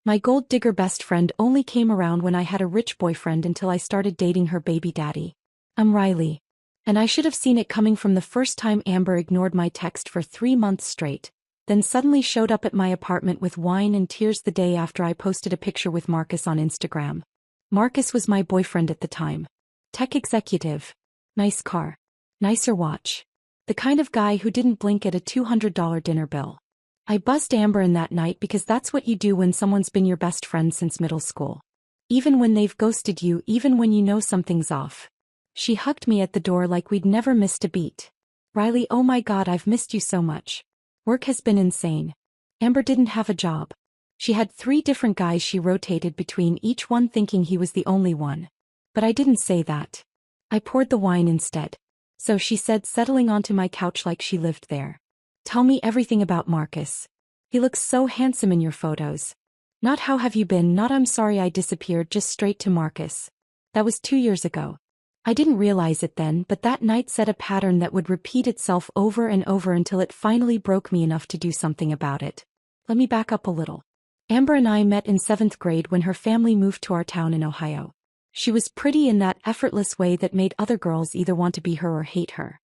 My gold digger best friend only came around when I had a rich boyfriend until I started dating her baby daddy. I'm Riley. And I should have seen it coming from the first time Amber ignored my text for 3 months straight, then suddenly showed up at my apartment with wine and tears the day after I posted a picture with Marcus on Instagram. Marcus was my boyfriend at the time. Tech executive. Nice car. Nicer watch. The kind of guy who didn't blink at a $200 dinner bill. I buzzed Amber in that night because that's what you do when someone's been your best friend since middle school. Even when they've ghosted you, even when you know something's off. She hugged me at the door like we'd never missed a beat. Riley, oh my God, I've missed you so much. Work has been insane. Amber didn't have a job. She had 3 different guys she rotated between, each one thinking he was the only one. But I didn't say that. I poured the wine instead. So she said, settling onto my couch like she lived there. Tell me everything about Marcus. He looks so handsome in your photos. Not how have you been, not I'm sorry I disappeared, just straight to Marcus. That was 2 years ago. I didn't realize it then, but that night set a pattern that would repeat itself over and over until it finally broke me enough to do something about it. Let me back up a little. Amber and I met in 7th grade when her family moved to our town in Ohio. She was pretty in that effortless way that made other girls either want to be her or hate her.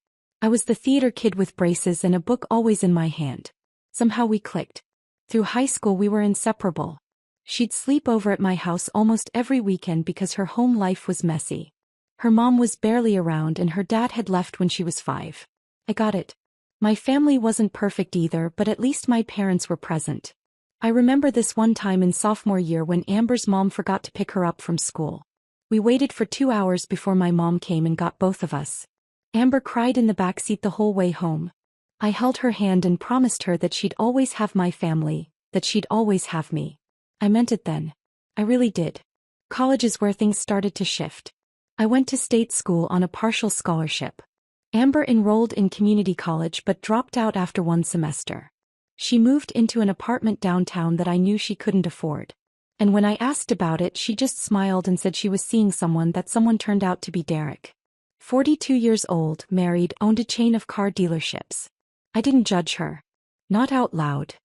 I was the theater kid with braces and a book always in my hand. Somehow we clicked. Through high school we were inseparable. She'd sleep over at my house almost every weekend because her home life was messy. Her mom was barely around and her dad had left when she was 5. I got it. My family wasn't perfect either, but at least my parents were present. I remember this one time in sophomore year when Amber's mom forgot to pick her up from school. We waited for 2 hours before my mom came and got both of us. Amber cried in the backseat the whole way home. I held her hand and promised her that she'd always have my family, that she'd always have me. I meant it then. I really did. College is where things started to shift. I went to state school on a partial scholarship. Amber enrolled in community college but dropped out after 1 semester. She moved into an apartment downtown that I knew she couldn't afford. And when I asked about it, she just smiled and said she was seeing someone. That someone turned out to be Derek. 42 years old, married, owned a chain of car dealerships. I didn't judge her. Not out loud.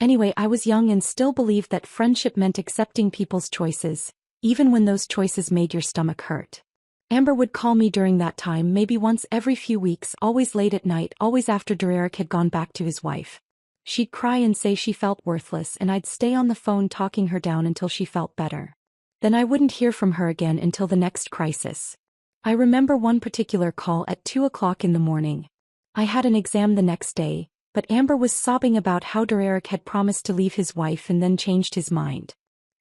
Anyway, I was young and still believed that friendship meant accepting people's choices, even when those choices made your stomach hurt. Amber would call me during that time, maybe once every few weeks, always late at night, always after Derek had gone back to his wife. She'd cry and say she felt worthless, and I'd stay on the phone talking her down until she felt better. Then I wouldn't hear from her again until the next crisis. I remember one particular call at 2 o'clock in the morning. I had an exam the next day, but Amber was sobbing about how Derek had promised to leave his wife and then changed his mind.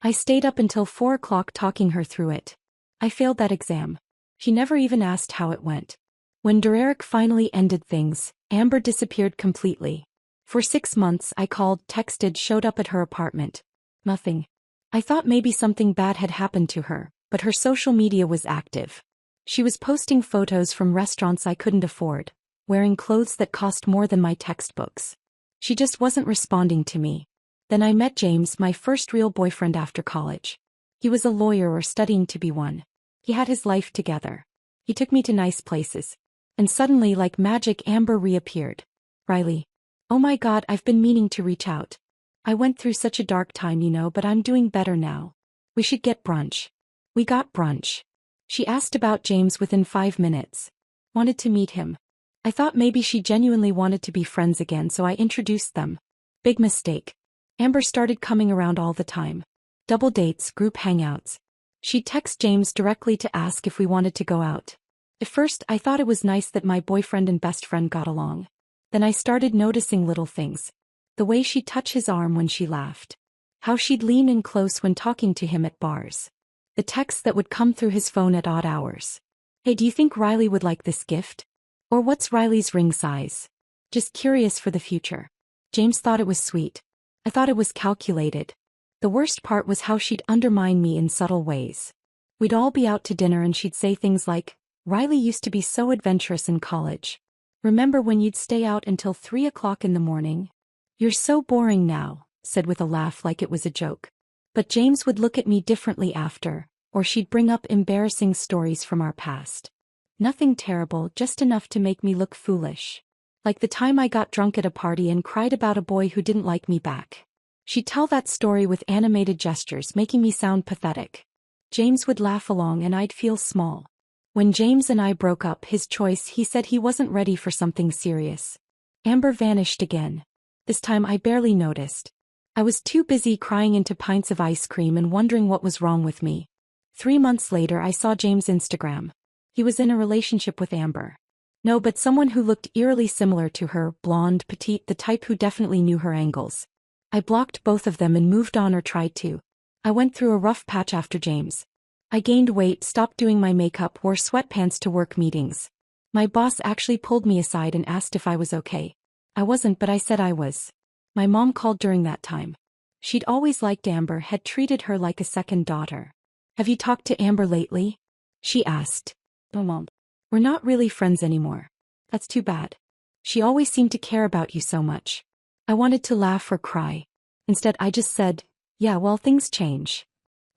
I stayed up until 4 o'clock talking her through it. I failed that exam. She never even asked how it went. When Derek finally ended things, Amber disappeared completely. For 6 months I called, texted, showed up at her apartment. Nothing. I thought maybe something bad had happened to her, but her social media was active. She was posting photos from restaurants I couldn't afford, wearing clothes that cost more than my textbooks. She just wasn't responding to me. Then I met James, my first real boyfriend after college. He was a lawyer or studying to be one. He had his life together. He took me to nice places. And suddenly, like magic, Amber reappeared. Riley. Oh my God, I've been meaning to reach out. I went through such a dark time, but I'm doing better now. We should get brunch. We got brunch. She asked about James within 5 minutes. Wanted to meet him. I thought maybe she genuinely wanted to be friends again, so I introduced them. Big mistake. Amber started coming around all the time. Double dates, group hangouts. She'd text James directly to ask if we wanted to go out. At first, I thought it was nice that my boyfriend and best friend got along. Then I started noticing little things. The way she'd touch his arm when she laughed. How she'd lean in close when talking to him at bars. The texts that would come through his phone at odd hours. Hey, do you think Riley would like this gift? Or what's Riley's ring size? Just curious for the future. James thought it was sweet. I thought it was calculated. The worst part was how she'd undermine me in subtle ways. We'd all be out to dinner and she'd say things like, Riley used to be so adventurous in college. Remember when you'd stay out until 3 o'clock in the morning? You're so boring now, said with a laugh like it was a joke. But James would look at me differently after, or she'd bring up embarrassing stories from our past. Nothing terrible, just enough to make me look foolish. Like the time I got drunk at a party and cried about a boy who didn't like me back. She'd tell that story with animated gestures, making me sound pathetic. James would laugh along and I'd feel small. When James and I broke up his choice, he said he wasn't ready for something serious. Amber vanished again. This time I barely noticed. I was too busy crying into pints of ice cream and wondering what was wrong with me. 3 months later I saw James' Instagram. He was in a relationship with Amber. No, but someone who looked eerily similar to her, blonde, petite, the type who definitely knew her angles. I blocked both of them and moved on, or tried to. I went through a rough patch after James. I gained weight, stopped doing my makeup, wore sweatpants to work meetings. My boss actually pulled me aside and asked if I was okay. I wasn't, but I said I was. My mom called during that time. She'd always liked Amber, had treated her like a second daughter. Have you talked to Amber lately? She asked. No, Mom. We're not really friends anymore. That's too bad. She always seemed to care about you so much. I wanted to laugh or cry. Instead, I just said, yeah, well, things change.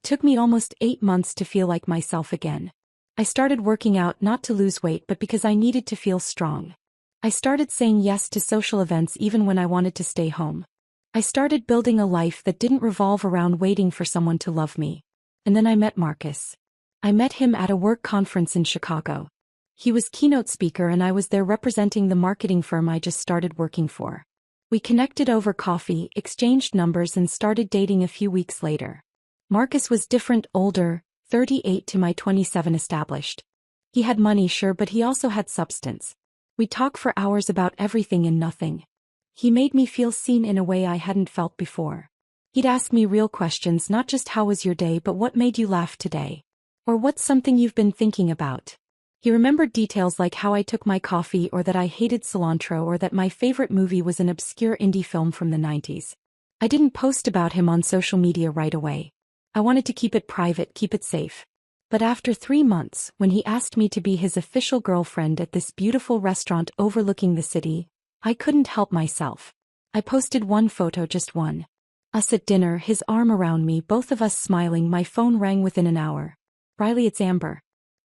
Took me almost 8 months to feel like myself again. I started working out not to lose weight but because I needed to feel strong. I started saying yes to social events even when I wanted to stay home. I started building a life that didn't revolve around waiting for someone to love me. And then I met Marcus. I met him at a work conference in Chicago. He was keynote speaker and I was there representing the marketing firm I just started working for. We connected over coffee, exchanged numbers and started dating a few weeks later. Marcus was different, older, 38 to my 27 established. He had money, sure, but he also had substance. We'd talk for hours about everything and nothing. He made me feel seen in a way I hadn't felt before. He'd ask me real questions, not just how was your day but what made you laugh today? Or what's something you've been thinking about? He remembered details like how I took my coffee, or that I hated cilantro, or that my favorite movie was an obscure indie film from the 90s. I didn't post about him on social media right away. I wanted to keep it private, keep it safe. But after 3 months, when he asked me to be his official girlfriend at this beautiful restaurant overlooking the city, I couldn't help myself. I posted one photo, just one. Us at dinner, his arm around me, both of us smiling. My phone rang within an hour. Riley, it's Amber.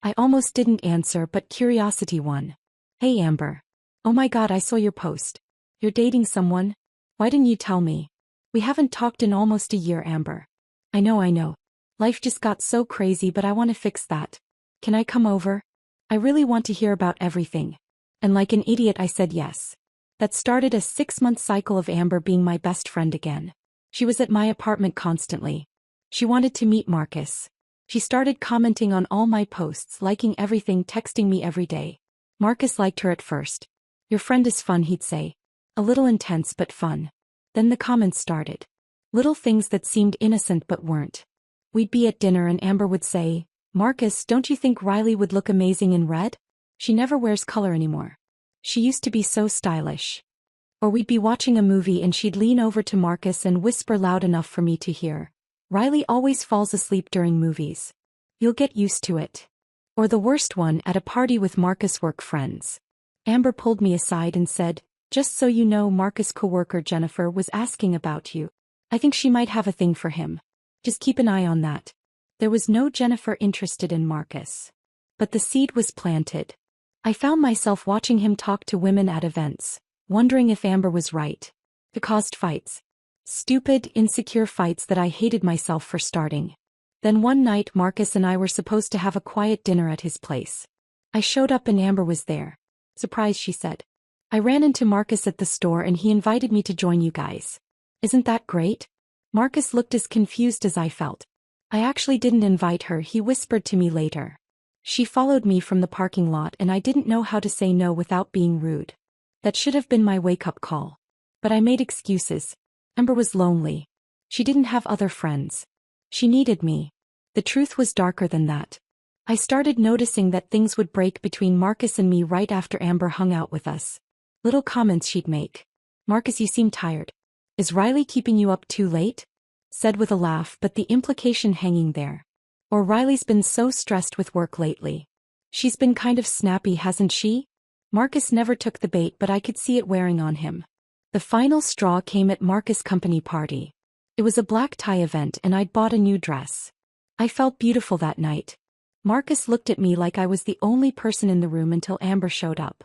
I almost didn't answer, but curiosity won. Hey Amber. Oh my God, I saw your post. You're dating someone? Why didn't you tell me? We haven't talked in almost a year, Amber. I know. Life just got so crazy, but I want to fix that. Can I come over? I really want to hear about everything. And like an idiot I said yes. That started a 6-month cycle of Amber being my best friend again. She was at my apartment constantly. She wanted to meet Marcus. She started commenting on all my posts, liking everything, texting me every day. Marcus liked her at first. Your friend is fun, he'd say. A little intense but fun. Then the comments started. Little things that seemed innocent but weren't. We'd be at dinner and Amber would say, Marcus, don't you think Riley would look amazing in red? She never wears color anymore. She used to be so stylish. Or we'd be watching a movie and she'd lean over to Marcus and whisper loud enough for me to hear. Riley always falls asleep during movies. You'll get used to it. Or the worst one, at a party with Marcus' work friends. Amber pulled me aside and said, just so you know, Marcus' coworker Jennifer was asking about you. I think she might have a thing for him. Just keep an eye on that. There was no Jennifer interested in Marcus. But the seed was planted. I found myself watching him talk to women at events, wondering if Amber was right. It caused fights. Stupid, insecure fights that I hated myself for starting. Then one night Marcus and I were supposed to have a quiet dinner at his place. I showed up and Amber was there. Surprise, she said. I ran into Marcus at the store and he invited me to join you guys. Isn't that great? Marcus looked as confused as I felt. I actually didn't invite her, he whispered to me later. She followed me from the parking lot and I didn't know how to say no without being rude. That should have been my wake-up call. But I made excuses. Amber was lonely. She didn't have other friends. She needed me. The truth was darker than that. I started noticing that things would break between Marcus and me right after Amber hung out with us. Little comments she'd make. Marcus, you seem tired. Is Riley keeping you up too late? Said with a laugh, but the implication hanging there. Or Riley's been so stressed with work lately. She's been kind of snappy, hasn't she? Marcus never took the bait, but I could see it wearing on him. The final straw came at Marcus' company party. It was a black tie event and I'd bought a new dress. I felt beautiful that night. Marcus looked at me like I was the only person in the room until Amber showed up.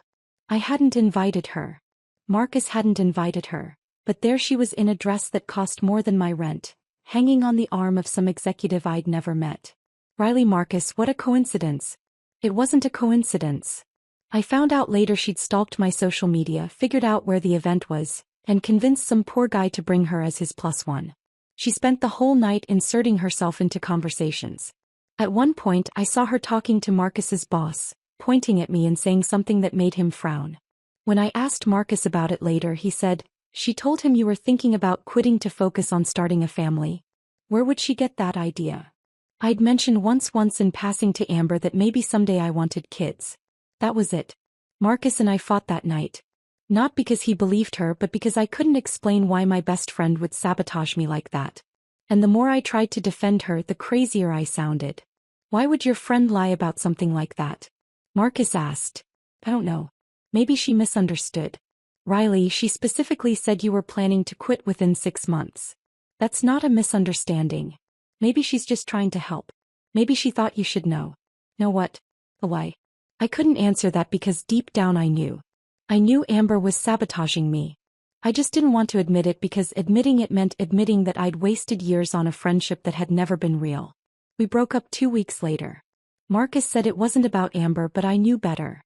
I hadn't invited her. Marcus hadn't invited her. But there she was in a dress that cost more than my rent, hanging on the arm of some executive I'd never met. Riley Marcus, what a coincidence. It wasn't a coincidence. I found out later she'd stalked my social media, figured out where the event was, and convinced some poor guy to bring her as his +1. She spent the whole night inserting herself into conversations. At one point I saw her talking to Marcus's boss, pointing at me and saying something that made him frown. When I asked Marcus about it later, he said, "She told him you were thinking about quitting to focus on starting a family." Where would she get that idea? I'd mentioned once in passing to Amber that maybe someday I wanted kids. That was it. Marcus and I fought that night. Not because he believed her, but because I couldn't explain why my best friend would sabotage me like that. And the more I tried to defend her, the crazier I sounded. Why would your friend lie about something like that? Marcus asked. I don't know. Maybe she misunderstood. Riley, she specifically said you were planning to quit within 6 months. That's not a misunderstanding. Maybe she's just trying to help. Maybe she thought you should know. Know what? Why? I couldn't answer that because deep down I knew. I knew Amber was sabotaging me. I just didn't want to admit it because admitting it meant admitting that I'd wasted years on a friendship that had never been real. We broke up 2 weeks later. Marcus said it wasn't about Amber, but I knew better.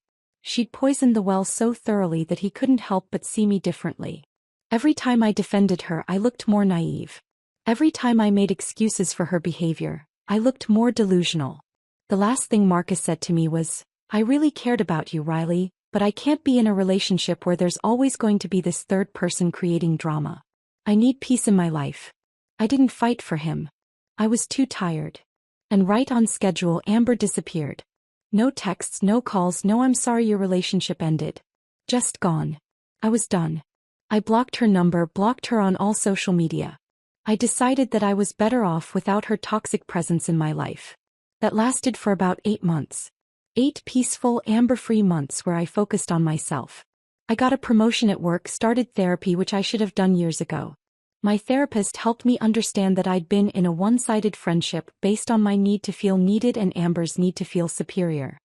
She'd poisoned the well so thoroughly that he couldn't help but see me differently. Every time I defended her, I looked more naive. Every time I made excuses for her behavior, I looked more delusional. The last thing Marcus said to me was, "I really cared about you, Riley, but I can't be in a relationship where there's always going to be this third person creating drama. I need peace in my life." I didn't fight for him. I was too tired. And right on schedule, Amber disappeared. No texts, no calls, no "I'm sorry your relationship ended." Just gone. I was done. I blocked her number, blocked her on all social media. I decided that I was better off without her toxic presence in my life. That lasted for about 8 months. 8 peaceful, Amber-free months where I focused on myself. I got a promotion at work, started therapy, which I should have done years ago. My therapist helped me understand that I'd been in a one-sided friendship based on my need to feel needed and Amber's need to feel superior.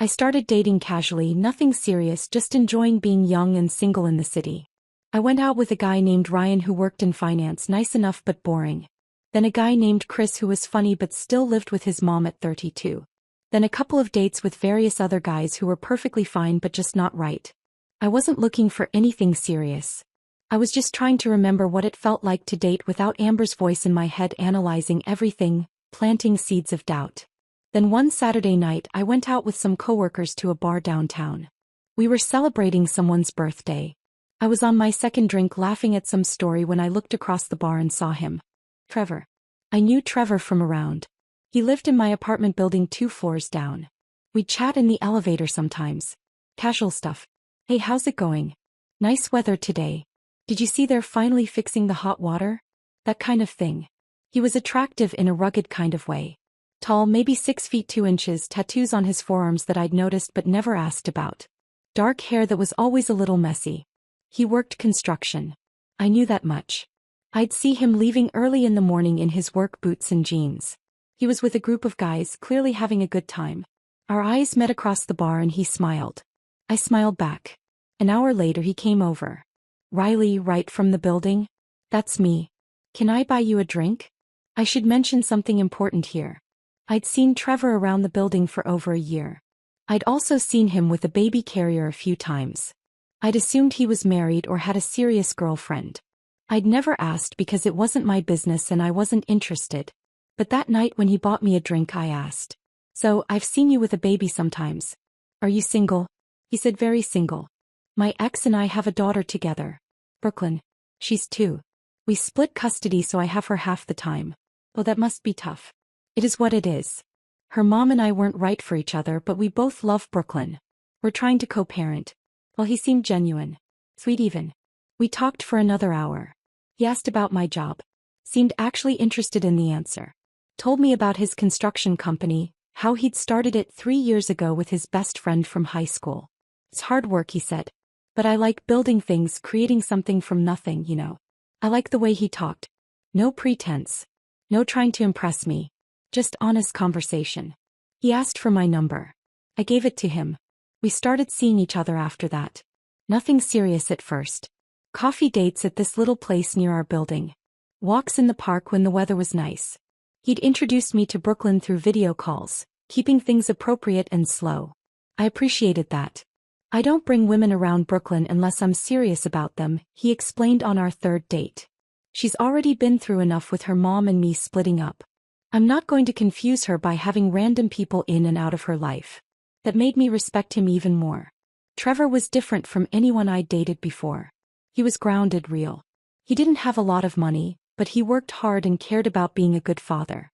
I started dating casually, nothing serious, just enjoying being young and single in the city. I went out with a guy named Ryan who worked in finance, nice enough but boring. Then a guy named Chris who was funny but still lived with his mom at 32. Then a couple of dates with various other guys who were perfectly fine but just not right. I wasn't looking for anything serious. I was just trying to remember what it felt like to date without Amber's voice in my head analyzing everything, planting seeds of doubt. Then one Saturday night I went out with some coworkers to a bar downtown. We were celebrating someone's birthday. I was on my second drink laughing at some story when I looked across the bar and saw him. Trevor. I knew Trevor from around. He lived in my apartment building 2 floors down. We'd chat in the elevator sometimes. Casual stuff. "Hey, how's it going? Nice weather today. Did you see they're finally fixing the hot water?" That kind of thing. He was attractive in a rugged kind of way. Tall, maybe 6 feet 2 inches, tattoos on his forearms that I'd noticed but never asked about. Dark hair that was always a little messy. He worked construction. I knew that much. I'd see him leaving early in the morning in his work boots and jeans. He was with a group of guys, clearly having a good time. Our eyes met across the bar and he smiled. I smiled back. An hour later he came over. "Riley, right from the building?" "That's me. Can I buy you a drink?" I should mention something important here. I'd seen Trevor around the building for over a year. I'd also seen him with a baby carrier a few times. I'd assumed he was married or had a serious girlfriend. I'd never asked because it wasn't my business and I wasn't interested. But that night when he bought me a drink I asked, "So, I've seen you with a baby sometimes. Are you single?" He said, "Very single. My ex and I have a daughter together. Brooklyn. She's 2. We split custody so I have her half the time." "Oh, that must be tough." "It is what it is. Her mom and I weren't right for each other, but we both love Brooklyn. We're trying to co-parent." Well, he seemed genuine. Sweet even. We talked for another hour. He asked about my job. Seemed actually interested in the answer. Told me about his construction company, how he'd started it 3 years ago with his best friend from high school. "It's hard work," he said. "But I like building things, creating something from nothing, you know." I liked the way he talked. No pretense. No trying to impress me. Just honest conversation. He asked for my number. I gave it to him. We started seeing each other after that. Nothing serious at first. Coffee dates at this little place near our building. Walks in the park when the weather was nice. He'd introduced me to Brooklyn through video calls, keeping things appropriate and slow. I appreciated that. I don't bring women around Brooklyn unless I'm serious about them, he explained on our third date. She's already been through enough with her mom and me splitting up. I'm not going to confuse her by having random people in and out of her life. That made me respect him even more. Trevor was different from anyone I'd dated before. He was grounded, real. He didn't have a lot of money, but he worked hard and cared about being a good father.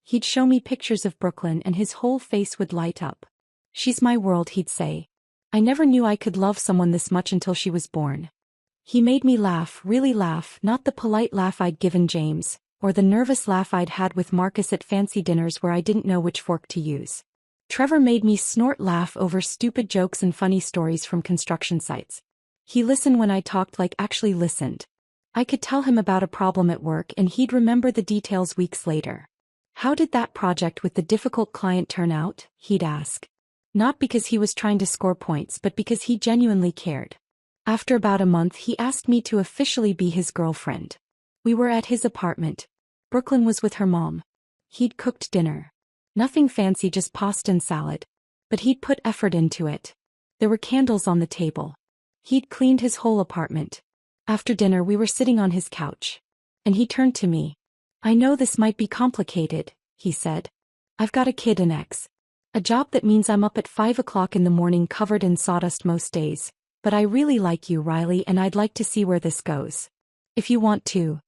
He'd show me pictures of Brooklyn and his whole face would light up. She's my world, he'd say. I never knew I could love someone this much until she was born. He made me laugh, really laugh, not the polite laugh I'd given James, or the nervous laugh I'd had with Marcus at fancy dinners where I didn't know which fork to use. Trevor made me snort laugh over stupid jokes and funny stories from construction sites. He listened when I talked, like actually listened. I could tell him about a problem at work and he'd remember the details weeks later. How did that project with the difficult client turn out? He'd ask. Not because he was trying to score points, but because he genuinely cared. After about a month, he asked me to officially be his girlfriend. We were at his apartment. Brooklyn was with her mom. He'd cooked dinner. Nothing fancy, just pasta and salad. But he'd put effort into it. There were candles on the table. He'd cleaned his whole apartment. After dinner, we were sitting on his couch. And he turned to me. I know this might be complicated, he said. I've got a kid and ex. A job that means I'm up at 5 o'clock in the morning covered in sawdust most days. But I really like you, Riley, and I'd like to see where this goes. If you want to.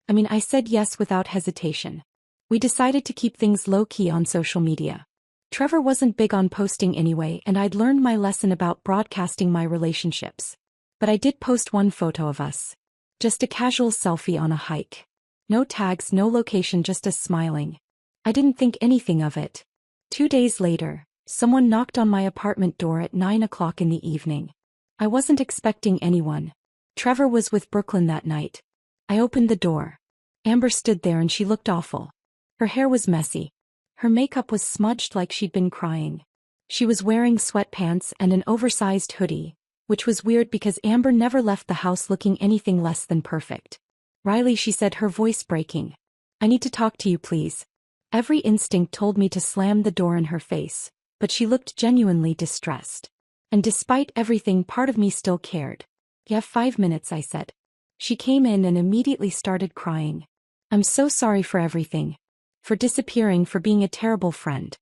I said yes without hesitation. We decided to keep things low-key on social media. Trevor wasn't big on posting anyway, and I'd learned my lesson about broadcasting my relationships. But I did post one photo of us. Just a casual selfie on a hike. No tags, no location, just us smiling. I didn't think anything of it. 2 days later, someone knocked on my apartment door at 9 o'clock in the evening. I wasn't expecting anyone. Trevor was with Brooklyn that night. I opened the door. Amber stood there and she looked awful. Her hair was messy. Her makeup was smudged like she'd been crying. She was wearing sweatpants and an oversized hoodie, which was weird because Amber never left the house looking anything less than perfect. Riley, she said, her voice breaking. I need to talk to you, please. Every instinct told me to slam the door in her face, but she looked genuinely distressed. And despite everything, part of me still cared. You have 5 minutes, I said. She came in and immediately started crying. I'm so sorry for everything. For disappearing, for being a terrible friend.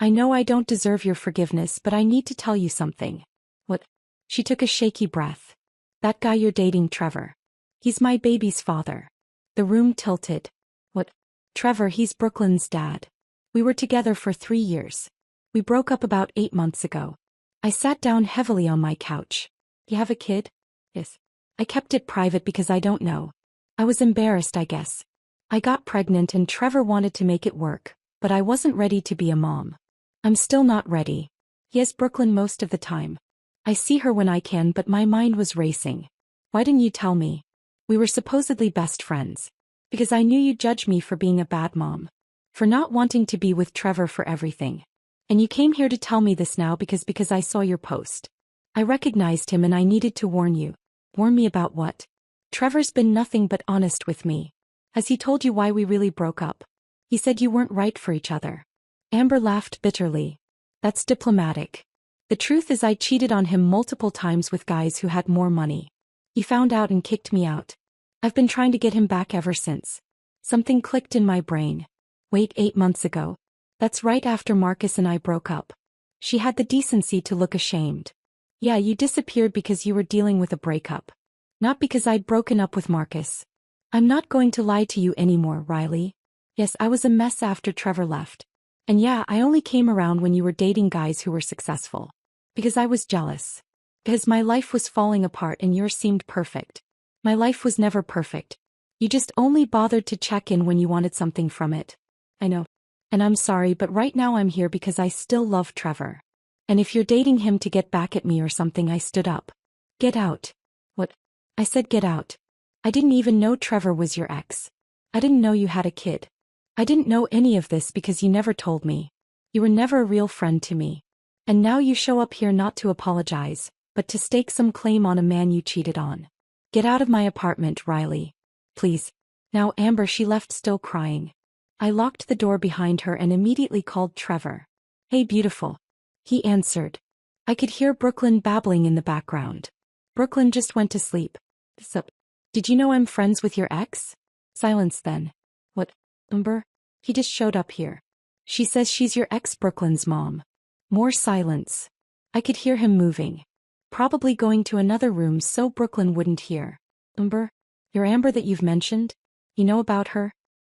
I know I don't deserve your forgiveness, but I need to tell you something. What? She took a shaky breath. That guy you're dating, Trevor. He's my baby's father. The room tilted. What? Trevor, he's Brooklyn's dad. We were together for 3 years. We broke up about 8 months ago. I sat down heavily on my couch. You have a kid? Yes. I kept it private because I don't know. I was embarrassed, I guess. I got pregnant and Trevor wanted to make it work, but I wasn't ready to be a mom. I'm still not ready. He has Brooklyn most of the time. I see her when I can, but my mind was racing. Why didn't you tell me? We were supposedly best friends. Because I knew you'd judge me for being a bad mom. For not wanting to be with Trevor for everything. And you came here to tell me this now because I saw your post. I recognized him and I needed to warn you. Warn me about what? Trevor's been nothing but honest with me. Has he told you why we really broke up? He said you weren't right for each other. Amber laughed bitterly. That's diplomatic. The truth is I cheated on him multiple times with guys who had more money. He found out and kicked me out. I've been trying to get him back ever since. Something clicked in my brain. Wait, 8 months ago. That's right after Marcus and I broke up. She had the decency to look ashamed. Yeah, you disappeared because you were dealing with a breakup. Not because I'd broken up with Marcus. I'm not going to lie to you anymore, Riley. Yes, I was a mess after Trevor left. And yeah, I only came around when you were dating guys who were successful. Because I was jealous. Because my life was falling apart and yours seemed perfect. My life was never perfect. You just only bothered to check in when you wanted something from it. I know. And I'm sorry, but right now I'm here because I still love Trevor. And if you're dating him to get back at me or something, I stood up. Get out. What? I said get out. I didn't even know Trevor was your ex. I didn't know you had a kid. I didn't know any of this because you never told me. You were never a real friend to me. And now you show up here not to apologize, but to stake some claim on a man you cheated on. Get out of my apartment, Riley. Please. Now Amber, she left still crying. I locked the door behind her and immediately called Trevor. Hey beautiful. He answered. I could hear Brooklyn babbling in the background. Brooklyn just went to sleep. So, did you know I'm friends with your ex? Silence then. What, Amber? He just showed up here. She says she's your ex, Brooklyn's mom. More silence. I could hear him moving. Probably going to another room so Brooklyn wouldn't hear. Amber? Your Amber that you've mentioned? You know about her?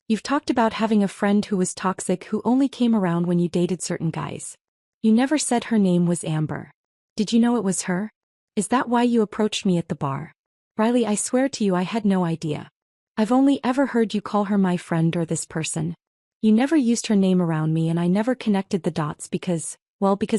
You've talked about having a friend who was toxic who only came around when you dated certain guys. You never said her name was Amber. Did you know it was her? Is that why you approached me at the bar? Riley, I swear to you I had no idea. I've only ever heard you call her my friend or this person. You never used her name around me and I never connected the dots because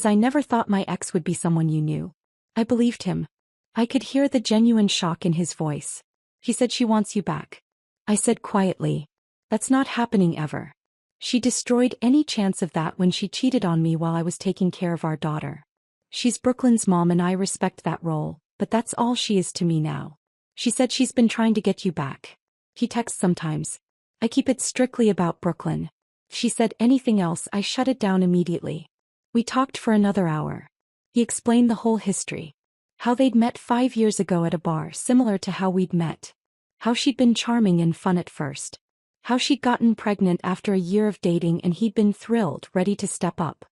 I never thought my ex would be someone you knew. I believed him. I could hear the genuine shock in his voice. He said she wants you back. I said quietly. That's not happening ever. She destroyed any chance of that when she cheated on me while I was taking care of our daughter. She's Brooklyn's mom and I respect that role, but that's all she is to me now. She said she's been trying to get you back. He texts sometimes. I keep it strictly about Brooklyn. If she said anything else, I shut it down immediately. We talked for another hour. He explained the whole history. How they'd met 5 years ago at a bar similar to how we'd met. How she'd been charming and fun at first. How she'd gotten pregnant after a year of dating and he'd been thrilled, ready to step up.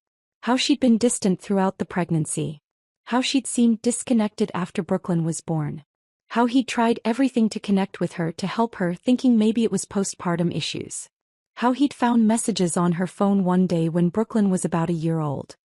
How she'd been distant throughout the pregnancy. How she'd seemed disconnected after Brooklyn was born. How he'd tried everything to connect with her to help her, thinking maybe it was postpartum issues. How he'd found messages on her phone one day when Brooklyn was about a year old.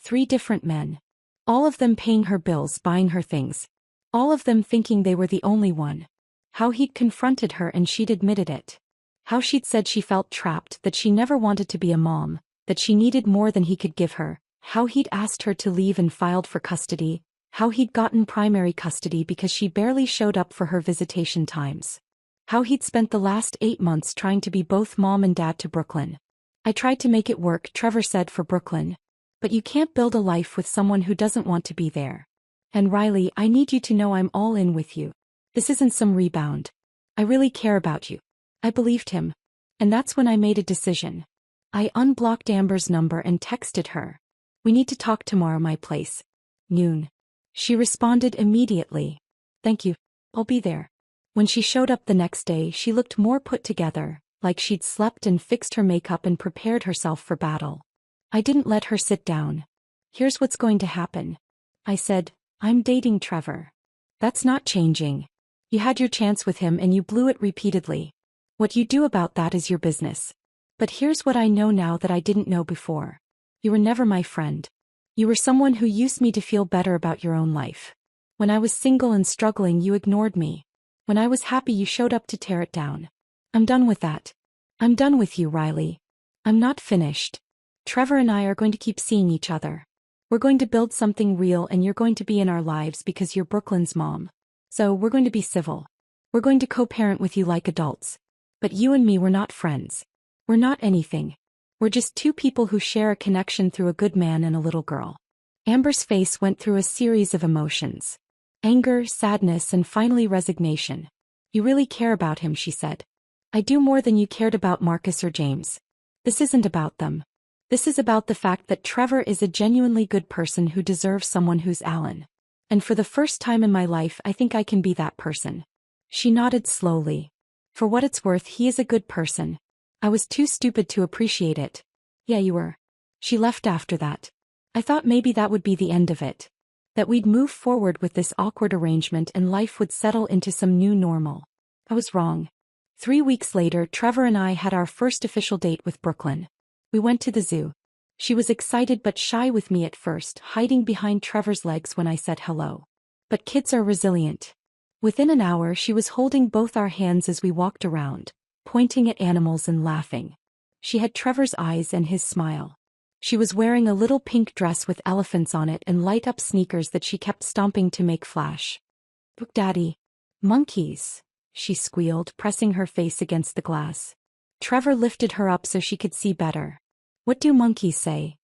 3 different men. All of them paying her bills, buying her things. All of them thinking they were the only one. How he'd confronted her and she'd admitted it. How she'd said she felt trapped, that she never wanted to be a mom, that she needed more than he could give her. How he'd asked her to leave and filed for custody. How he'd gotten primary custody because she barely showed up for her visitation times. How he'd spent the last 8 months trying to be both mom and dad to Brooklyn. I tried to make it work, Trevor said, for Brooklyn. But you can't build a life with someone who doesn't want to be there. And Riley, I need you to know I'm all in with you. This isn't some rebound. I really care about you. I believed him. And that's when I made a decision. I unblocked Amber's number and texted her. We need to talk tomorrow, my place. Noon. She responded immediately. Thank you. I'll be there. When she showed up the next day, she looked more put together, like she'd slept and fixed her makeup and prepared herself for battle. I didn't let her sit down. Here's what's going to happen. I said, I'm dating Trevor. That's not changing. You had your chance with him and you blew it repeatedly. What you do about that is your business. But here's what I know now that I didn't know before. You were never my friend. You were someone who used me to feel better about your own life. When I was single and struggling, you ignored me. When I was happy, you showed up to tear it down. I'm done with that. I'm done with you, Riley. I'm not finished. Trevor and I are going to keep seeing each other. We're going to build something real and you're going to be in our lives because you're Brooklyn's mom. So we're going to be civil. We're going to co-parent with you like adults. But you and me, we're not friends. We're not anything. We're just 2 people who share a connection through a good man and a little girl. Amber's face went through a series of emotions. Anger, sadness, and finally resignation. You really care about him, she said. I do, more than you cared about Marcus or James. This isn't about them. This is about the fact that Trevor is a genuinely good person who deserves someone who's Alan. And for the first time in my life, I think I can be that person. She nodded slowly. For what it's worth, he is a good person. I was too stupid to appreciate it. Yeah, you were. She left after that. I thought maybe that would be the end of it. That we'd move forward with this awkward arrangement and life would settle into some new normal. I was wrong. 3 weeks later, Trevor and I had our first official date with Brooklyn. We went to the zoo. She was excited but shy with me at first, hiding behind Trevor's legs when I said hello. But kids are resilient. Within an hour, she was holding both our hands as we walked around, pointing at animals and laughing. She had Trevor's eyes and his smile. She was wearing a little pink dress with elephants on it and light-up sneakers that she kept stomping to make flash. Look, Daddy. Monkeys, she squealed, pressing her face against the glass. Trevor lifted her up so she could see better. What do monkeys say?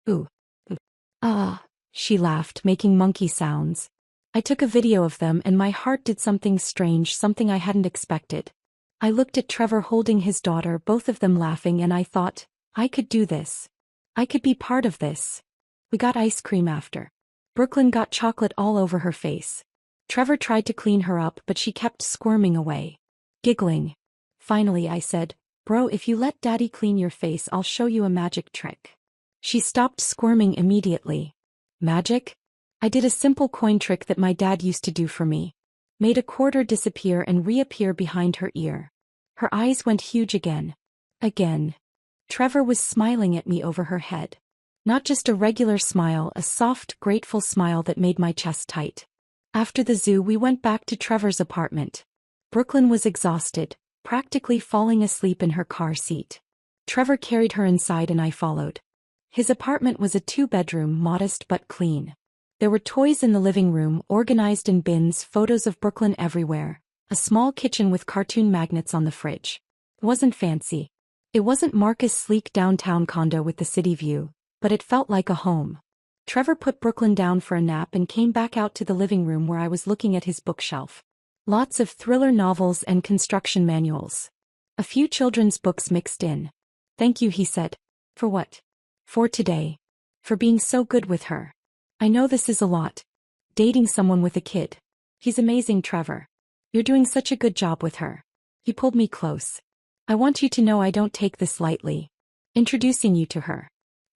Ooh. Ooh. Ah, she laughed, making monkey sounds. I took a video of them and my heart did something strange, something I hadn't expected. I looked at Trevor holding his daughter, both of them laughing, and I thought, I could do this. I could be part of this. We got ice cream after. Brooklyn got chocolate all over her face. Trevor tried to clean her up, but she kept squirming away. Giggling. Finally I said, "Bro, if you let Daddy clean your face, I'll show you a magic trick." She stopped squirming immediately. Magic? I did a simple coin trick that my dad used to do for me. Made a quarter disappear and reappear behind her ear. Her eyes went huge again. Again. Trevor was smiling at me over her head. Not just a regular smile, a soft, grateful smile that made my chest tight. After the zoo, we went back to Trevor's apartment. Brooklyn was exhausted, practically falling asleep in her car seat. Trevor carried her inside and I followed. His apartment was a 2-bedroom, modest but clean. There were toys in the living room, organized in bins, photos of Brooklyn everywhere, a small kitchen with cartoon magnets on the fridge. It wasn't fancy. It wasn't Marcus' sleek downtown condo with the city view, but it felt like a home. Trevor put Brooklyn down for a nap and came back out to the living room where I was looking at his bookshelf. Lots of thriller novels and construction manuals. A few children's books mixed in. "Thank you," he said. "For what?" "For today. For being so good with her. I know this is a lot. Dating someone with a kid. He's amazing, Trevor. You're doing such a good job with her." He pulled me close. "I want you to know I don't take this lightly. Introducing you to her.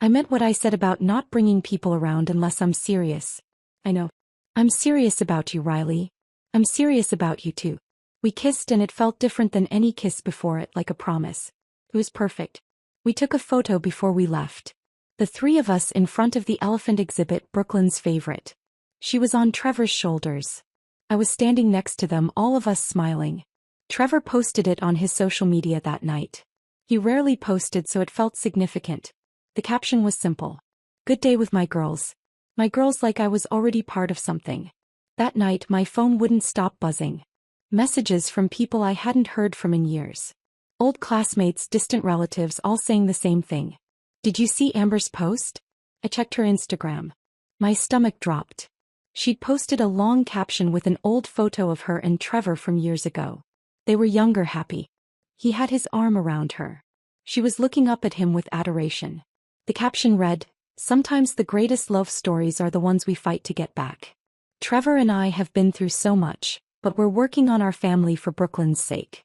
I meant what I said about not bringing people around unless I'm serious. I know. I'm serious about you, Riley. I'm serious about you too." We kissed and it felt different than any kiss before it, like a promise. It was perfect. We took a photo before we left. The three of us in front of the elephant exhibit, Brooklyn's favorite. She was on Trevor's shoulders. I was standing next to them, all of us smiling. Trevor posted it on his social media that night. He rarely posted, so it felt significant. The caption was simple. "Good day with my girls." My girls, like I was already part of something. That night my phone wouldn't stop buzzing. Messages from people I hadn't heard from in years. Old classmates, distant relatives, all saying the same thing. "Did you see Amber's post?" I checked her Instagram. My stomach dropped. She'd posted a long caption with an old photo of her and Trevor from years ago. They were younger, happy. He had his arm around her. She was looking up at him with adoration. The caption read, "Sometimes the greatest love stories are the ones we fight to get back." Trevor and I have been through so much, but we're working on our family for Brooklyn's sake.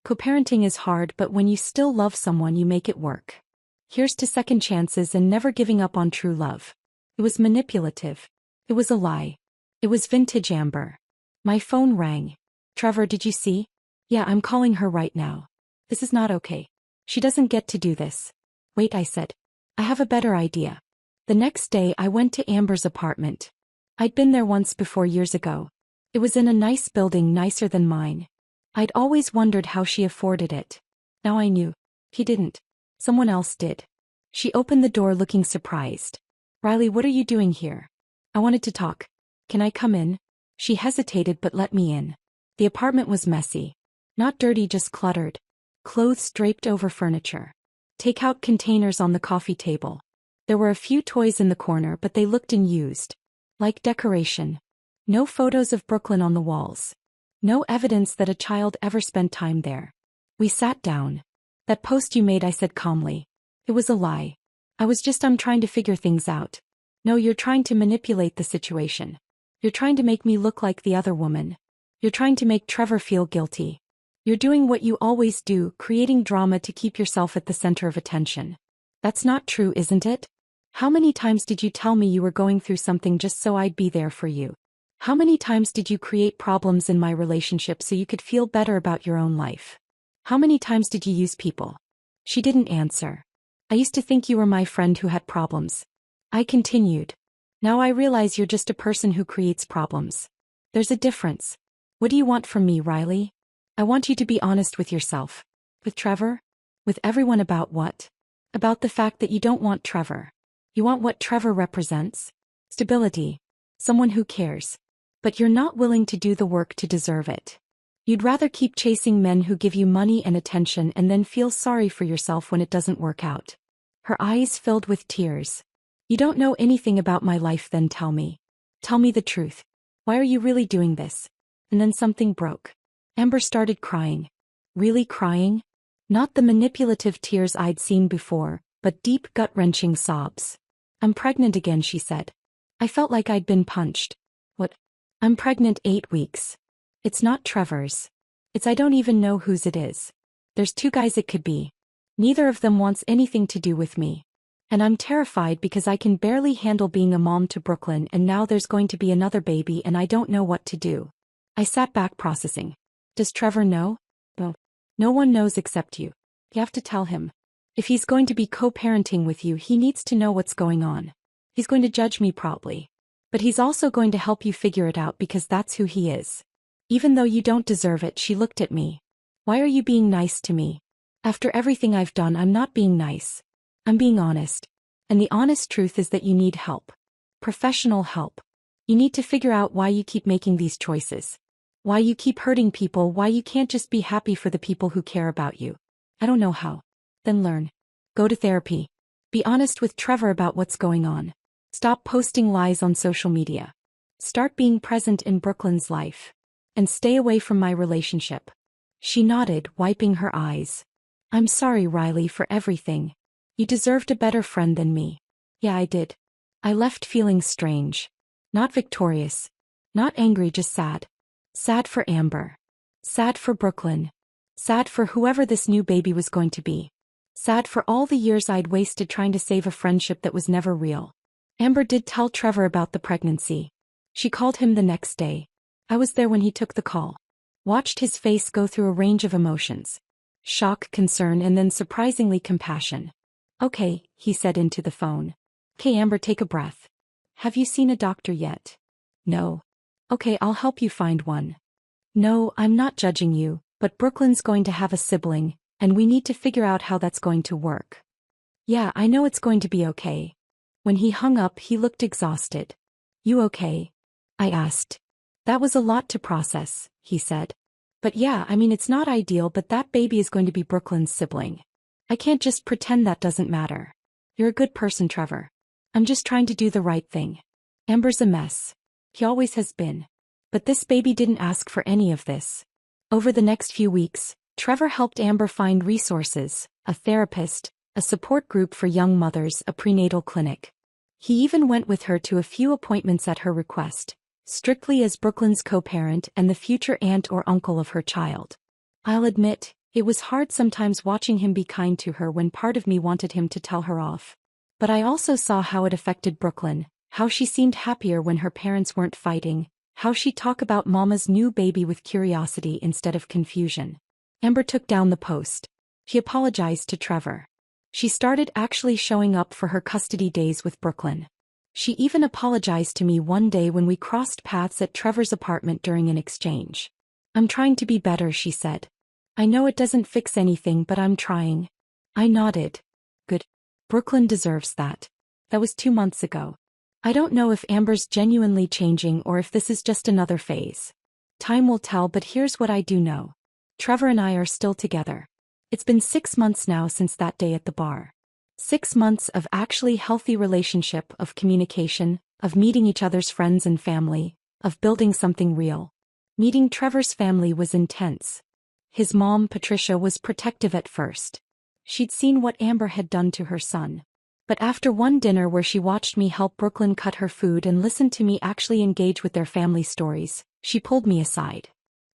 Co-parenting is hard, but when you still love someone, you make it work. Here's to second chances and never giving up on true love. It was manipulative. It was a lie. It was vintage Amber. My phone rang. "Trevor, did you see?" "Yeah, I'm calling her right now. This is not okay. She doesn't get to do this." "Wait," I said. "I have a better idea." The next day I went to Amber's apartment. I'd been there once before, years ago. It was in a nice building, nicer than mine. I'd always wondered how she afforded it. Now I knew. He didn't. Someone else did. She opened the door looking surprised. "Riley, what are you doing here?" "I wanted to talk. Can I come in?" She hesitated but let me in. The apartment was messy. Not dirty, just cluttered. Clothes draped over furniture. Takeout containers on the coffee table. There were a few toys in the corner, but they looked unused. Like decoration. No photos of Brooklyn on the walls. No evidence that a child ever spent time there. We sat down. "That post you made," I said calmly. "It was a lie. I'm trying to figure things out." "No, you're trying to manipulate the situation. You're trying to make me look like the other woman. You're trying to make Trevor feel guilty. You're doing what you always do, creating drama to keep yourself at the center of attention. That's not true, isn't it? How many times did you tell me you were going through something just so I'd be there for you? How many times did you create problems in my relationship so you could feel better about your own life? How many times did you use people?" She didn't answer. "I used to think you were my friend who had problems." I continued. "Now I realize you're just a person who creates problems. There's a difference. What do you want from me, Riley? I want you to be honest with yourself. With Trevor? With everyone. About what? About the fact that you don't want Trevor. You want what Trevor represents? Stability. Someone who cares. But you're not willing to do the work to deserve it. You'd rather keep chasing men who give you money and attention and then feel sorry for yourself when it doesn't work out." Her eyes filled with tears. "You don't know anything about my life, then tell me. Tell me the truth. Why are you really doing this? And then something broke. Amber started crying. Really crying? Not the manipulative tears I'd seen before, but deep gut-wrenching sobs. I'm pregnant again, she said. I felt like I'd been punched. What? I'm pregnant 8 weeks. It's not Trevor's. I don't even know whose it is. There's 2 guys it could be. Neither of them wants anything to do with me. And I'm terrified because I can barely handle being a mom to Brooklyn, and now there's going to be another baby and I don't know what to do. I sat back processing. Does Trevor know? Well, no one knows except you. You have to tell him. If he's going to be co-parenting with you, he needs to know what's going on. He's going to judge me probably. But he's also going to help you figure it out because that's who he is. Even though you don't deserve it, she looked at me. Why are you being nice to me? After everything I've done, I'm not being nice. I'm being honest. And the honest truth is that you need help. Professional help. You need to figure out why you keep making these choices. Why you keep hurting people, why you can't just be happy for the people who care about you. I don't know how. Then learn. Go to therapy. Be honest with Trevor about what's going on. Stop posting lies on social media. Start being present in Brooklyn's life. And stay away from my relationship. She nodded, wiping her eyes. I'm sorry, Riley, for everything. You deserved a better friend than me. Yeah, I did. I left feeling strange. Not victorious. Not angry, just sad. Sad for Amber. Sad for Brooklyn. Sad for whoever this new baby was going to be. Sad for all the years I'd wasted trying to save a friendship that was never real. Amber did tell Trevor about the pregnancy. She called him the next day. I was there when he took the call. Watched his face go through a range of emotions. Shock, concern, and then surprisingly compassion. Okay, he said into the phone. Okay, Amber, take a breath. Have you seen a doctor yet? No. Okay, I'll help you find one. No, I'm not judging you, but Brooklyn's going to have a sibling, and we need to figure out how that's going to work. Yeah, I know it's going to be okay. When he hung up, he looked exhausted. You okay? I asked. That was a lot to process, he said. But yeah, I mean, it's not ideal, but that baby is going to be Brooklyn's sibling. I can't just pretend that doesn't matter. You're a good person, Trevor. I'm just trying to do the right thing. Amber's a mess. He always has been. But this baby didn't ask for any of this. Over the next few weeks, Trevor helped Amber find resources, a therapist, a support group for young mothers, a prenatal clinic. He even went with her to a few appointments at her request, strictly as Brooklyn's co-parent and the future aunt or uncle of her child. I'll admit, it was hard sometimes watching him be kind to her when part of me wanted him to tell her off. But I also saw how it affected Brooklyn, how she seemed happier when her parents weren't fighting, how she talked about Mama's new baby with curiosity instead of confusion. Amber took down the post. She apologized to Trevor. She started actually showing up for her custody days with Brooklyn. She even apologized to me one day when we crossed paths at Trevor's apartment during an exchange. I'm trying to be better, she said. I know it doesn't fix anything, but I'm trying. I nodded. Good. Brooklyn deserves that. That was 2 months ago. I don't know if Amber's genuinely changing or if this is just another phase. Time will tell, but here's what I do know. Trevor and I are still together. It's been 6 months now since that day at the bar. 6 months of actually healthy relationship, of communication, of meeting each other's friends and family, of building something real. Meeting Trevor's family was intense. His mom, Patricia, was protective at first. She'd seen what Amber had done to her son. But after one dinner where she watched me help Brooklyn cut her food and listened to me actually engage with their family stories, she pulled me aside.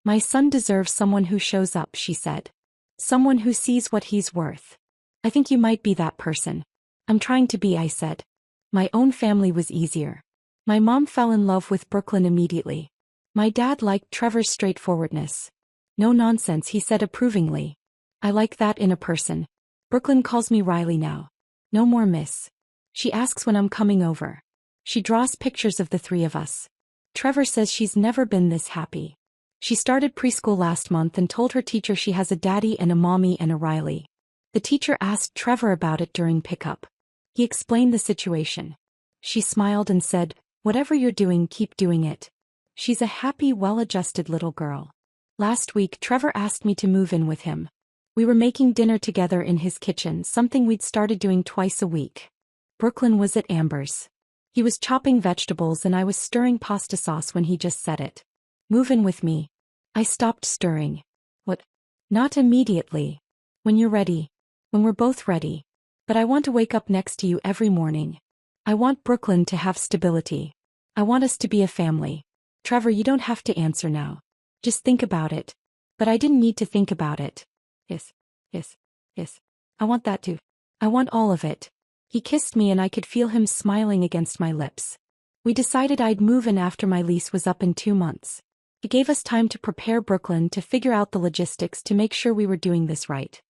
My son deserves someone who shows up, she said. Someone who sees what he's worth. I think you might be that person. I'm trying to be, I said. My own family was easier. My mom fell in love with Brooklyn immediately. My dad liked Trevor's straightforwardness. No nonsense, he said approvingly. I like that in a person. Brooklyn calls me Riley now. No more miss. She asks when I'm coming over. She draws pictures of the 3 of us. Trevor says she's never been this happy. She started preschool last month and told her teacher she has a daddy and a mommy and a Riley. The teacher asked Trevor about it during pickup. He explained the situation. She smiled and said, "Whatever you're doing, keep doing it." She's a happy, well-adjusted little girl. Last week, Trevor asked me to move in with him. We were making dinner together in his kitchen, something we'd started doing twice a week. Brooklyn was at Amber's. He was chopping vegetables and I was stirring pasta sauce when he just said it. Move in with me. I stopped stirring. What? Not immediately. When you're ready. When we're both ready. But I want to wake up next to you every morning. I want Brooklyn to have stability. I want us to be a family. Trevor, you don't have to answer now. Just think about it. But I didn't need to think about it. Yes. I want that too. I want all of it. He kissed me and I could feel him smiling against my lips. We decided I'd move in after my lease was up in 2 months. It gave us time to prepare Brooklyn, to figure out the logistics, to make sure we were doing this right.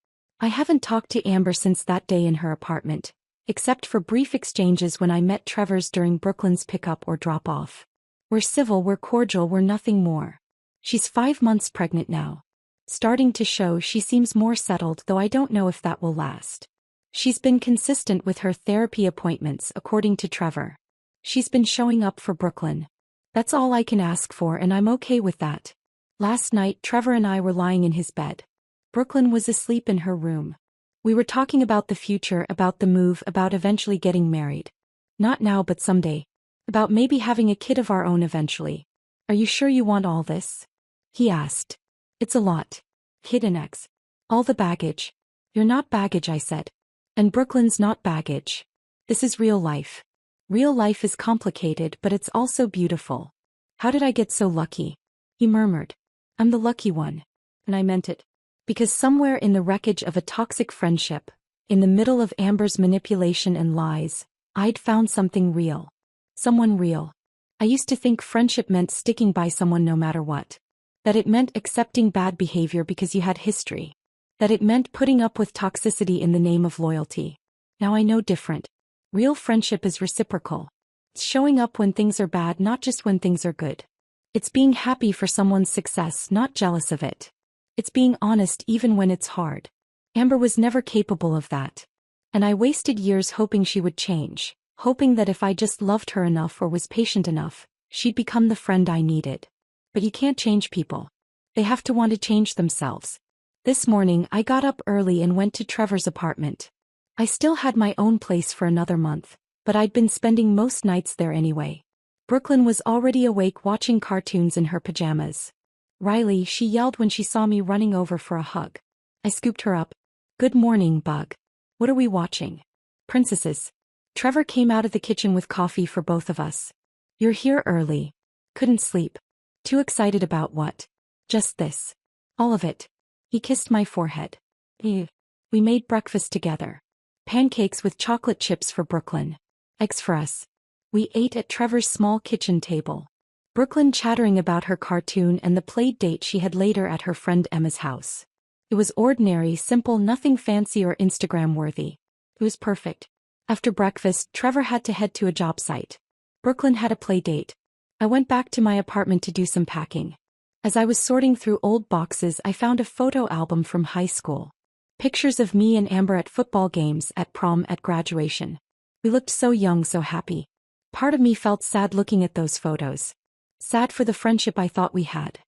I haven't talked to Amber since that day in her apartment, except for brief exchanges when I met Trevor's during Brooklyn's pickup or drop-off. We're civil, we're cordial, we're nothing more. She's 5 months pregnant now. Starting to show she seems more settled, though I don't know if that will last. She's been consistent with her therapy appointments, according to Trevor. She's been showing up for Brooklyn. That's all I can ask for, and I'm okay with that. Last night, Trevor and I were lying in his bed. Brooklyn was asleep in her room. We were talking about the future, about the move, about eventually getting married. Not now, but someday. About maybe having a kid of our own eventually. Are you sure you want all this? He asked. It's a lot. Kid and ex. All the baggage. You're not baggage, I said. And Brooklyn's not baggage. This is real life. Real life is complicated, but it's also beautiful. How did I get so lucky? He murmured. I'm the lucky one. And I meant it. Because somewhere in the wreckage of a toxic friendship, in the middle of Amber's manipulation and lies, I'd found something real. Someone real. I used to think friendship meant sticking by someone no matter what. That it meant accepting bad behavior because you had history. That it meant putting up with toxicity in the name of loyalty. Now I know different. Real friendship is reciprocal. It's showing up when things are bad, not just when things are good. It's being happy for someone's success, not jealous of it. It's being honest even when it's hard. Amber was never capable of that. And I wasted years hoping she would change, hoping that if I just loved her enough or was patient enough, she'd become the friend I needed. But you can't change people. They have to want to change themselves. This morning I got up early and went to Trevor's apartment. I still had my own place for another month, but I'd been spending most nights there anyway. Brooklyn was already awake watching cartoons in her pajamas. Riley, she yelled when she saw me running over for a hug. I scooped her up. Good morning, Bug. What are we watching? Princesses. Trevor came out of the kitchen with coffee for both of us. You're here early. Couldn't sleep. Too excited about what? Just this. All of it. He kissed my forehead. We made breakfast together. Pancakes with chocolate chips for Brooklyn. Eggs for us. We ate at Trevor's small kitchen table. Brooklyn chattering about her cartoon and the play date she had later at her friend Emma's house. It was ordinary, simple, nothing fancy or Instagram-worthy. It was perfect. After breakfast, Trevor had to head to a job site. Brooklyn had a play date. I went back to my apartment to do some packing. As I was sorting through old boxes, I found a photo album from high school. Pictures of me and Amber at football games, at prom, at graduation. We looked so young, so happy. Part of me felt sad looking at those photos. Sad for the friendship I thought we had.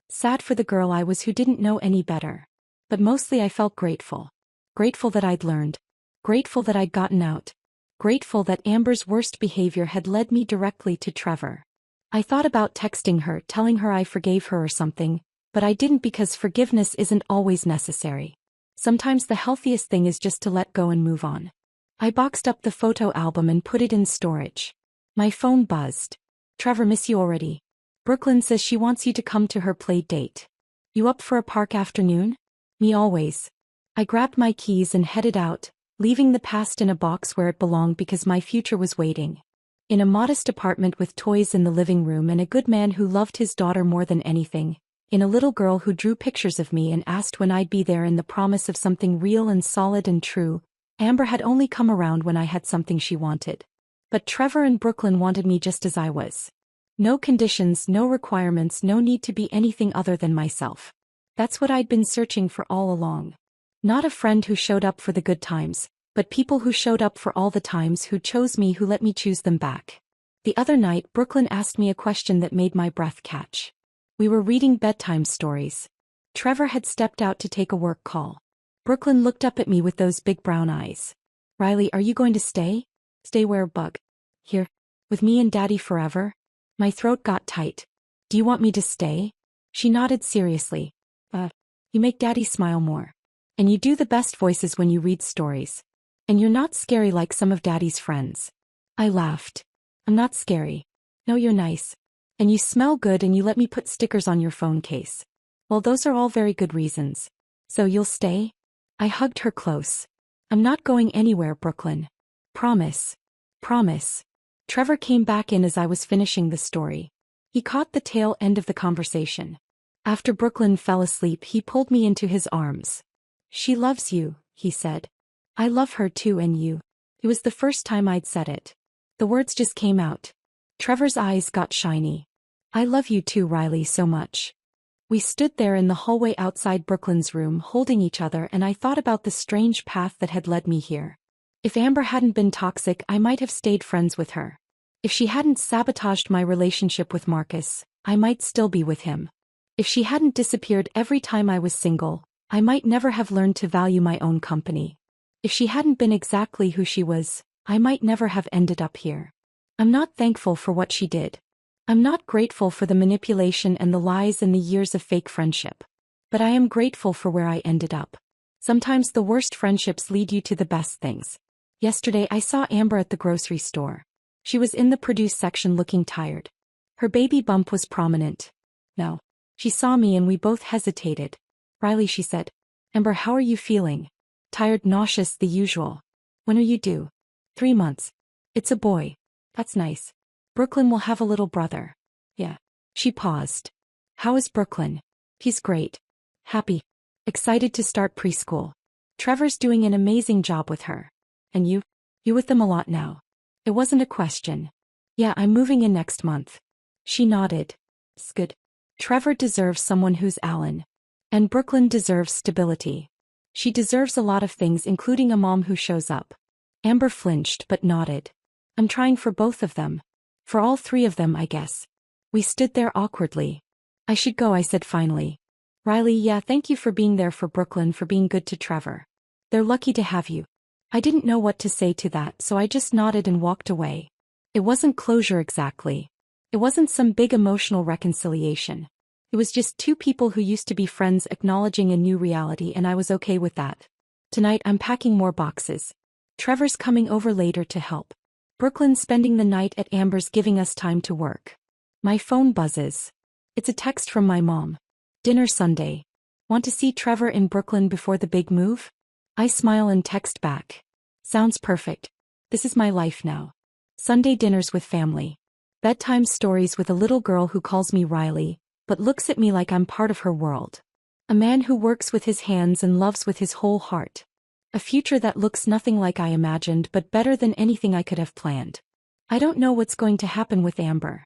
Sad for the girl I was who didn't know any better. But mostly I felt grateful. Grateful that I'd learned. Grateful that I'd gotten out. Grateful that Amber's worst behavior had led me directly to Trevor. I thought about texting her, telling her I forgave her or something, but I didn't because forgiveness isn't always necessary. Sometimes the healthiest thing is just to let go and move on. I boxed up the photo album and put it in storage. My phone buzzed. Trevor, miss you already. Brooklyn says she wants you to come to her play date. You up for a park afternoon? Me always. I grabbed my keys and headed out, leaving the past in a box where it belonged because my future was waiting. In a modest apartment with toys in the living room and a good man who loved his daughter more than anything. In a little girl who drew pictures of me and asked when I'd be there, in the promise of something real and solid and true. Amber had only come around when I had something she wanted. But Trevor and Brooklyn wanted me just as I was. No conditions, no requirements, no need to be anything other than myself. That's what I'd been searching for all along. Not a friend who showed up for the good times, but people who showed up for all the times, who chose me, who let me choose them back. The other night, Brooklyn asked me a question that made my breath catch. We were reading bedtime stories. Trevor had stepped out to take a work call. Brooklyn looked up at me with those big brown eyes. Riley, are you going to stay? Stay where, Bug? Here. With me and Daddy forever? My throat got tight. Do you want me to stay? She nodded seriously. You make Daddy smile more. And you do the best voices when you read stories. And you're not scary like some of Daddy's friends. I laughed. I'm not scary. No, you're nice. And you smell good and you let me put stickers on your phone case. Well, those are all very good reasons. So you'll stay? I hugged her close. I'm not going anywhere, Brooklyn. Promise. Promise. Trevor came back in as I was finishing the story. He caught the tail end of the conversation. After Brooklyn fell asleep, he pulled me into his arms. She loves you, he said. I love her too, and you. It was the first time I'd said it. The words just came out. Trevor's eyes got shiny. I love you too, Riley, so much. We stood there in the hallway outside Brooklyn's room holding each other, and I thought about the strange path that had led me here. If Amber hadn't been toxic, I might have stayed friends with her. If she hadn't sabotaged my relationship with Marcus, I might still be with him. If she hadn't disappeared every time I was single, I might never have learned to value my own company. If she hadn't been exactly who she was, I might never have ended up here. I'm not thankful for what she did. I'm not grateful for the manipulation and the lies and the years of fake friendship. But I am grateful for where I ended up. Sometimes the worst friendships lead you to the best things. Yesterday I saw Amber at the grocery store. She was in the produce section looking tired. Her baby bump was prominent. No. She saw me and we both hesitated. Riley, she said. Amber, how are you feeling? Tired, nauseous, the usual. When are you due? 3 months. It's a boy. That's nice. Brooklyn will have a little brother. Yeah. She paused. How is Brooklyn? He's great. Happy. Excited to start preschool. Trevor's doing an amazing job with her. And you? You with them a lot now. It wasn't a question. Yeah, I'm moving in next month. She nodded. It's good. Trevor deserves someone who's Alan. And Brooklyn deserves stability. She deserves a lot of things, including a mom who shows up. Amber flinched but nodded. I'm trying for both of them. For all 3 of them, I guess. We stood there awkwardly. I should go, I said finally. Riley, yeah, thank you for being there for Brooklyn, for being good to Trevor. They're lucky to have you. I didn't know what to say to that, so I just nodded and walked away. It wasn't closure exactly. It wasn't some big emotional reconciliation. It was just 2 people who used to be friends acknowledging a new reality, and I was okay with that. Tonight I'm packing more boxes. Trevor's coming over later to help. Brooklyn's spending the night at Amber's, giving us time to work. My phone buzzes. It's a text from my mom. Dinner Sunday. Want to see Trevor in Brooklyn before the big move? I smile and text back. Sounds perfect. This is my life now. Sunday dinners with family. Bedtime stories with a little girl who calls me Riley, but looks at me like I'm part of her world. A man who works with his hands and loves with his whole heart. A future that looks nothing like I imagined, but better than anything I could have planned. I don't know what's going to happen with Amber.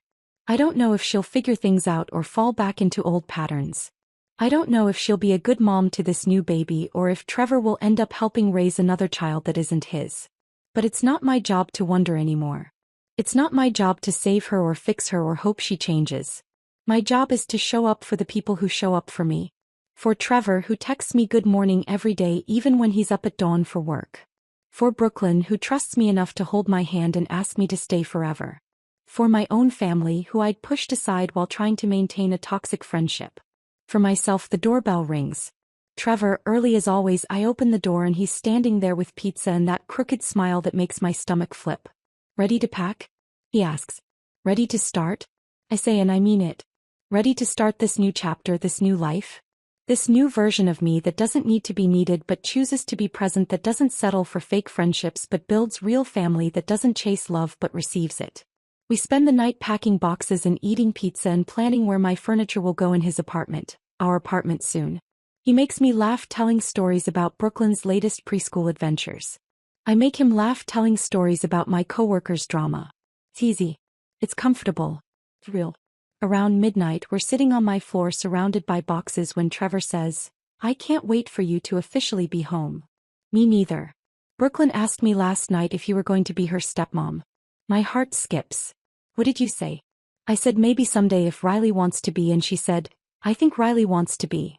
I don't know if she'll figure things out or fall back into old patterns. I don't know if she'll be a good mom to this new baby or if Trevor will end up helping raise another child that isn't his. But it's not my job to wonder anymore. It's not my job to save her or fix her or hope she changes. My job is to show up for the people who show up for me. For Trevor, who texts me good morning every day even when he's up at dawn for work. For Brooklyn, who trusts me enough to hold my hand and ask me to stay forever. For my own family, who I'd pushed aside while trying to maintain a toxic friendship. For myself, the doorbell rings. Trevor, early as always, I open the door and he's standing there with pizza and that crooked smile that makes my stomach flip. Ready to pack? He asks. Ready to start? I say, and I mean it. Ready to start this new chapter, this new life? This new version of me that doesn't need to be needed but chooses to be present, that doesn't settle for fake friendships but builds real family, that doesn't chase love but receives it. We spend the night packing boxes and eating pizza and planning where my furniture will go in his apartment, our apartment soon. He makes me laugh telling stories about Brooklyn's latest preschool adventures. I make him laugh telling stories about my coworkers' drama. It's easy. It's comfortable. It's real. Around midnight, we're sitting on my floor surrounded by boxes when Trevor says, I can't wait for you to officially be home. Me neither. Brooklyn asked me last night if you were going to be her stepmom. My heart skips. What did you say? I said maybe someday if Riley wants to be, and she said, I think Riley wants to be.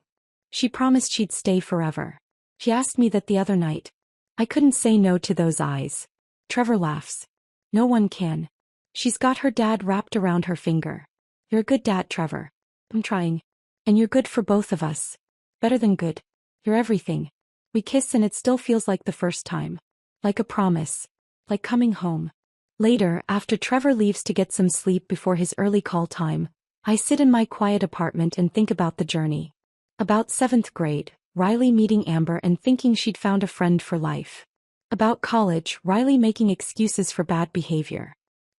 She promised she'd stay forever. She asked me that the other night. I couldn't say no to those eyes. Trevor laughs. No one can. She's got her dad wrapped around her finger. You're a good dad, Trevor. I'm trying. And you're good for both of us. Better than good. You're everything. We kiss and it still feels like the first time. Like a promise. Like coming home. Later, after Trevor leaves to get some sleep before his early call time, I sit in my quiet apartment and think about the journey. About 7th grade, Riley meeting Amber and thinking she'd found a friend for life. About college, Riley making excuses for bad behavior.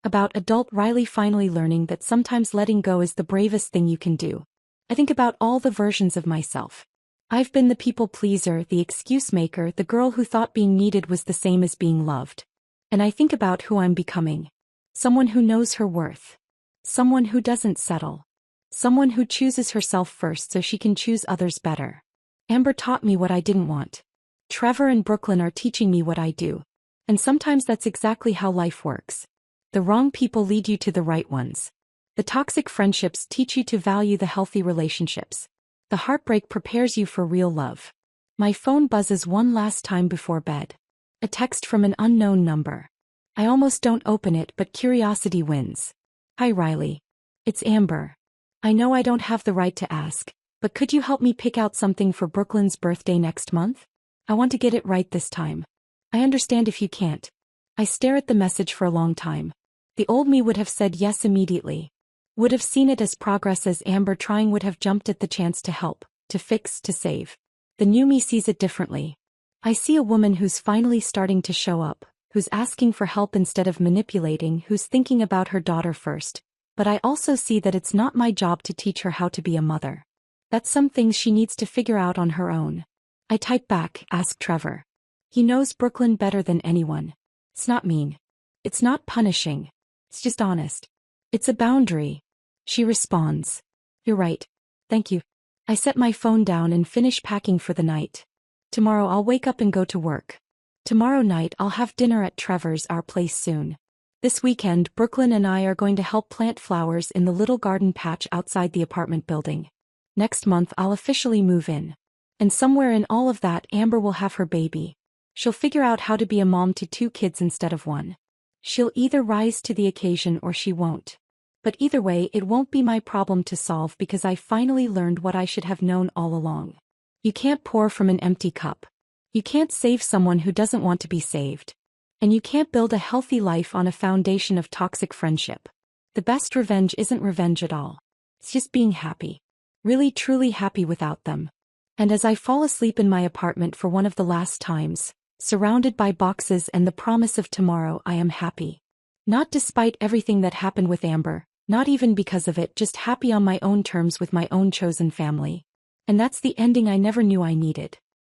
About adult Riley finally learning that sometimes letting go is the bravest thing you can do. I think about all the versions of myself. I've been the people pleaser, the excuse maker, the girl who thought being needed was the same as being loved. And I think about who I'm becoming. Someone who knows her worth. Someone who doesn't settle. Someone who chooses herself first so she can choose others better. Amber taught me what I didn't want. Trevor and Brooklyn are teaching me what I do. And sometimes that's exactly how life works. The wrong people lead you to the right ones. The toxic friendships teach you to value the healthy relationships. The heartbreak prepares you for real love. My phone buzzes one last time before bed. A text from an unknown number. I almost don't open it, but curiosity wins. Hi Riley. It's Amber. I know I don't have the right to ask, but could you help me pick out something for Brooklyn's birthday next month? I want to get it right this time. I understand if you can't. I stare at the message for a long time. The old me would have said yes immediately. Would have seen it as progress, as Amber trying would have jumped at the chance to help, to fix, to save. The new me sees it differently. I see a woman who's finally starting to show up, who's asking for help instead of manipulating, who's thinking about her daughter first. But I also see that it's not my job to teach her how to be a mother. That's some things she needs to figure out on her own. I type back, ask Trevor. He knows Brooklyn better than anyone. It's not mean. It's not punishing. It's just honest. It's a boundary. She responds. You're right. Thank you. I set my phone down and finish packing for the night. Tomorrow I'll wake up and go to work. Tomorrow night I'll have dinner at Trevor's, our place soon. This weekend Brooklyn and I are going to help plant flowers in the little garden patch outside the apartment building. Next month I'll officially move in. And somewhere in all of that Amber will have her baby. She'll figure out how to be a mom to 2 kids instead of 1. She'll either rise to the occasion or she won't. But either way it won't be my problem to solve because I finally learned what I should have known all along. You can't pour from an empty cup. You can't save someone who doesn't want to be saved. And you can't build a healthy life on a foundation of toxic friendship. The best revenge isn't revenge at all. It's just being happy. Really truly happy without them. And as I fall asleep in my apartment for one of the last times, surrounded by boxes and the promise of tomorrow, I am happy. Not despite everything that happened with Amber, not even because of it, just happy on my own terms with my own chosen family. And that's the ending I never knew I needed.